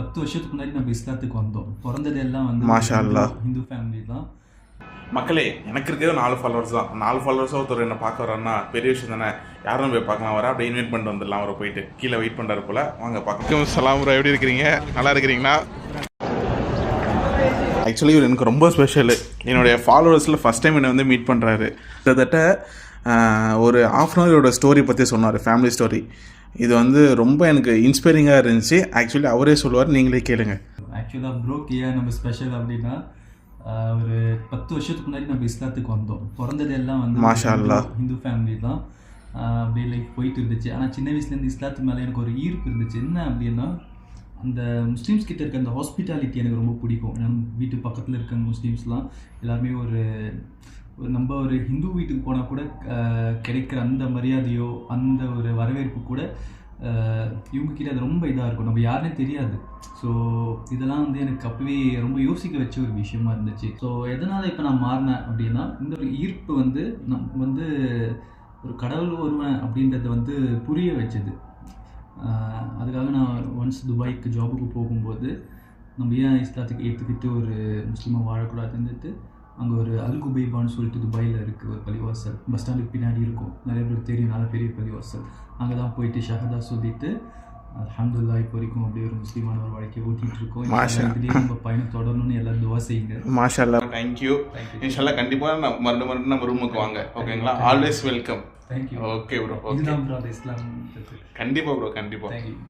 10 வருஷத்துக்கு முன்னாடி நம்ம இஸ்லாத்துக்கு வந்தோம். பிறந்தது எல்லாம் வந்து மாஷா அல்லா. ஹிந்து ஃபேமிலி தான். மக்களே, எனக்கு இருக்கிறது 4 ஃபாலோவர்ஸ் தான். 4 ஃபாலோவர்ஸாக ஒருத்தர் என்ன பார்க்க வர்றாருன்னா பெரிய விஷயம் தானே. யாரும் போய் பார்க்கலாம், வர அப்படியே இன்வைட் பண்ணிட்டு வந்துடலாம். அவரை போயிட்டு கீழே வெயிட் பண்ணுறாரு போல். வாங்க பார்க்கலாம். சலாம் ப்ரோ, எப்படி இருக்கிறீங்க? நல்லா இருக்கிறீங்களா? ஆக்சுவலி இவர் எனக்கு ரொம்ப ஸ்பெஷலு. என்னுடைய ஃபாலோவர்ஸில் ஃபஸ்ட் டைம் என்னை வந்து மீட் பண்ணுறாரு. கிட்டத்தட்ட ஒரு ½ அன் ஹவரோட ஸ்டோரி பற்றி சொன்னார், ஃபேமிலி ஸ்டோரி. இது வந்து ரொம்ப எனக்கு இன்ஸ்பைரிங்காக இருந்துச்சு. ஆக்சுவலி அவரே சொல்லுவார், நீங்களே கேளுங்க. ஆக்சுவலாக ப்ரோக்கு ஏன் நம்ம ஸ்பெஷல் அப்படின்னா, ஒரு 10 வருஷத்துக்கு முன்னாடி நம்ம இஸ்லாத்துக்கு வந்தோம். பிறந்தது எல்லாம் வந்து மாஷா அல்லா. ஹிந்து ஃபேமிலி தான். அப்படியே லைஃப் போயிட்டு இருந்துச்சு. ஆனால் சின்ன வயசுலேருந்து இஸ்லாத்து மேலே எனக்கு ஒரு ஈர்ப்பு இருந்துச்சு. என்ன அப்படின்னா, அந்த முஸ்லீம்ஸ் கிட்ட இருக்க அந்த ஹாஸ்பிட்டாலிட்டி எனக்கு ரொம்ப பிடிக்கும். நம்ம வீட்டு பக்கத்தில் இருக்க முஸ்லீம்ஸ்லாம் எல்லாருமே ஒரு நம்ம ஒரு ஹிந்து வீட்டுக்கு போனால் கூட கிடைக்கிற அந்த மரியாதையோ அந்த ஒரு வரவேற்பு கூட இவங்கக்கிட்ட அது ரொம்ப இதாக இருக்கும். நம்ம யாருன்னே தெரியாது. ஸோ இதெல்லாம் வந்து எனக்கு அப்பவே ரொம்ப யோசிக்க வச்ச ஒரு விஷயமா இருந்துச்சு. ஸோ எதனால் இப்போ நான் மாறினேன் அப்படின்னா, இந்த ஒரு ஈர்ப்பு வந்து நம்ம வந்து ஒரு கடவுள் வருவேன் அப்படின்றத வந்து புரிய வச்சது. அதுக்காக நான் ஒன்ஸ் துபாய்க்கு ஜாபுக்கு போகும்போது, நம்ம ஏன் இஸ்லாத்துக்கு ஏற்றுக்கிட்டு ஒரு முஸ்லீமாக வாழக்கூடாதுன்னுட்டு அங்கே ஒரு அல் குபைபான்னு சொல்லிட்டு துபாயில் இருக்குது ஒரு பள்ளிவாசல். பஸ் ஸ்டாண்டுக்கு பின்னாடி இருக்கும், நிறைய பேருக்கு தெரியும், நல்ல பெரிய பள்ளிவாசல். அங்கே தான் போயிட்டு ஷஹதா சொல்லிட்டு அல்ஹம்துலில்லாஹ் இப்போ வரைக்கும் அப்படியே ஒரு முஸ்லீமான ஒரு வாழ்க்கையை ஊட்டிகிட்டு இருக்கோம். இதுலேயே நம்ம பயணம் தொடரணும்னு எல்லாம் துவா செய்யுங்க. மாஷா அல்லா. தேங்க்யூ. இன்ஷால்லா கண்டிப்பாக மறுபடியும் நம்ம ரூமுக்கு வாங்க. ஓகேங்களா? Always welcome. Thank you. Okay bro. இதுதான் ப்ரோ இஸ்லாம். கண்டிப்பாக ப்ரோ, கண்டிப்பாக. தேங்க்யூ.